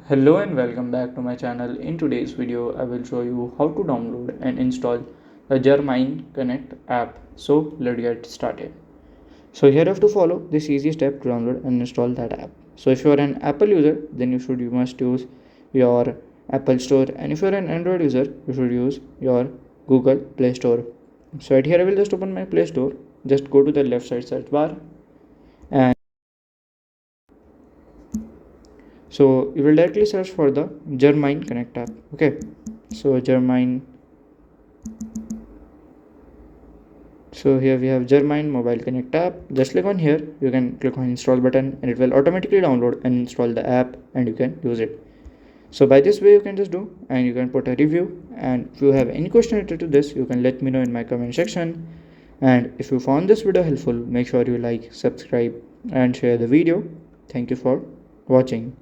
Hello and welcome back to my channel. In today's video, I will show you how to download and install the Garmin Connect app. So let's get started. So here you have to follow this easy step to download and install that app. So if you are an Apple user, then you must use your Apple Store, and if you are an Android user, you should use your Google Play Store. So right here I will just open my Play Store. Just go to the left side search bar, and so you will directly search for the Garmin Connect app. Okay, so Garmin. So here we have Garmin Mobile Connect app. Just click on here. You can click on install button and it will automatically download and install the app and you can use it. So by this way you can just do, and you can put a review, and if you have any question related to this, you can let me know in my comment section. And if you found this video helpful, make sure you like, subscribe and share the video. Thank you for watching.